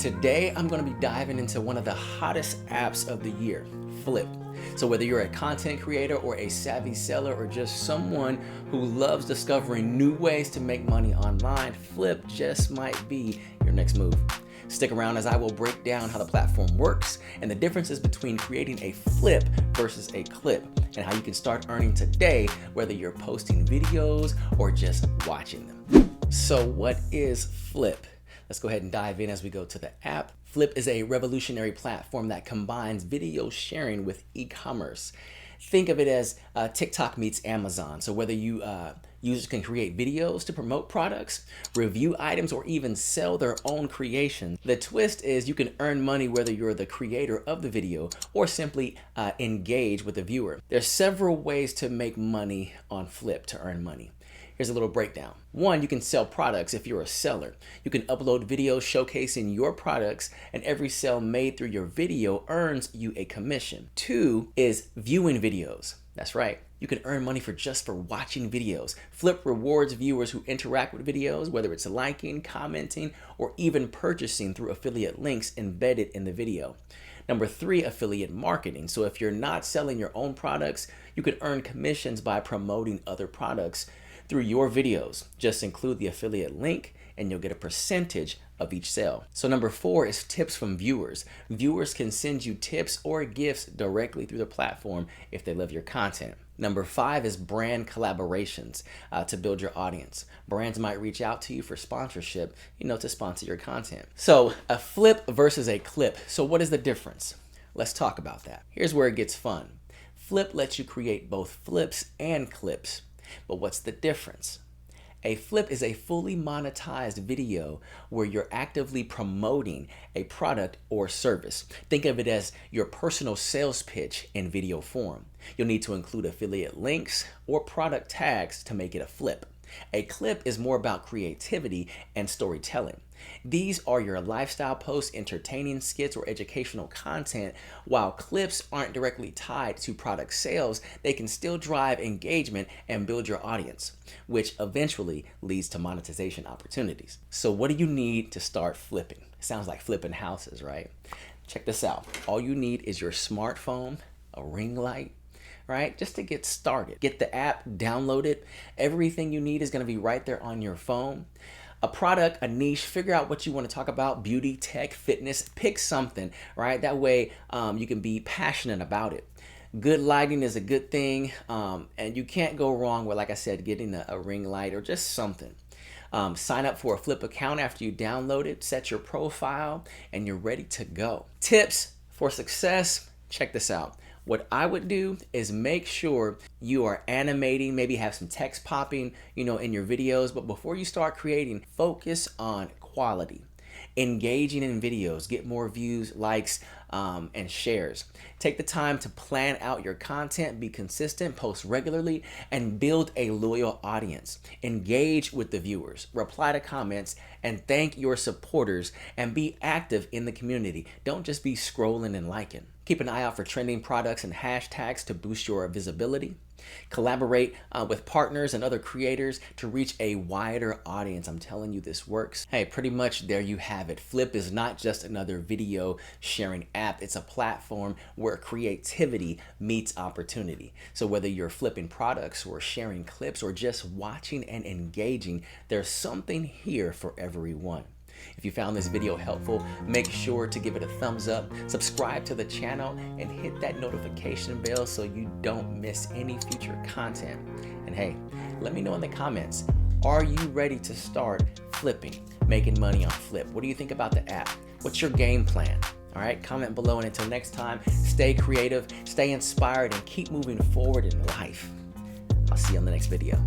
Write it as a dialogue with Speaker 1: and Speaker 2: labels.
Speaker 1: Today, I'm going to be diving into one of the hottest apps of the year, Flip. So whether you're a content creator or a savvy seller or just someone who loves discovering new ways to make money online, Flip just might be your next move. Stick around as I will break down how the platform works and the differences between creating a flip versus a clip, and how you can start earning today whether you're posting videos or just watching them. So what is Flip? Let's go ahead and dive in as we go to the app. Flip is a revolutionary platform that combines video sharing with e-commerce. Think of it as TikTok meets Amazon. So whether users can create videos to promote products, review items, or even sell their own creation, the twist is you can earn money whether you're the creator of the video or simply engage with the viewer. There's several ways to make money on Flip to earn money. Here's a little breakdown. One, you can sell products if you're a seller. You can upload videos showcasing your products, and every sale made through your video earns you a commission. Two is viewing videos. That's right. You can earn money for watching videos. Flip rewards viewers who interact with videos, whether it's liking, commenting, or even purchasing through affiliate links embedded in the video. Number three, affiliate marketing. So if you're not selling your own products, you can earn commissions by promoting other products through your videos. Just include the affiliate link and you'll get a percentage of each sale. So number four is tips from viewers. Viewers can send you tips or gifts directly through the platform if they love your content. Number five is brand collaborations to build your audience. Brands might reach out to you for sponsorship, to sponsor your content. So a flip versus a clip. So what is the difference? Let's talk about that. Here's where it gets fun. Flip lets you create both flips and clips. But what's the difference? A flip is a fully monetized video where you're actively promoting a product or service. Think of it as your personal sales pitch in video form. You'll need to include affiliate links or product tags to make it a flip. A clip is more about creativity and storytelling. These are your lifestyle posts, entertaining skits, or educational content. While clips aren't directly tied to product sales, they can still drive engagement and build your audience, which eventually leads to monetization opportunities. So what do you need to start flipping? Sounds like flipping houses, right? Check this out. All you need is your smartphone, a ring light, right? Just to get started. Get the app, download it. Everything you need is going to be right there on your phone. A product, a niche, figure out what you want to talk about: beauty, tech, fitness, pick something, right? That way you can be passionate about it. Good lighting is a good thing, and you can't go wrong with, like I said, getting a ring light or just something. Sign up for a Flip account after you download it, set your profile, and you're ready to go. Tips for success, check this out. What I would do is make sure you are animating, maybe have some text popping, in your videos. But before you start creating, focus on quality. Engaging in videos, get more views, likes, and shares. Take the time to plan out your content, be consistent, post regularly, and build a loyal audience. Engage with the viewers, reply to comments, and thank your supporters, and be active in the community. Don't just be scrolling and liking. Keep an eye out for trending products and hashtags to boost your visibility. Collaborate with partners and other creators to reach a wider audience. I'm telling you, this works. Hey, pretty much there you have it. Flip is not just another video sharing app. It's a platform where creativity meets opportunity. So whether you're flipping products or sharing clips or just watching and engaging, there's something here for everyone. If you found this video helpful, make sure to give it a thumbs up, subscribe to the channel, and hit that notification bell so you don't miss any future content. And hey, let me know in the comments, are you ready to start flipping, making money on Flip? What do you think about the app? What's your game plan? All right, comment below, and until next time, stay creative, stay inspired, and keep moving forward in life. I'll see you on the next video.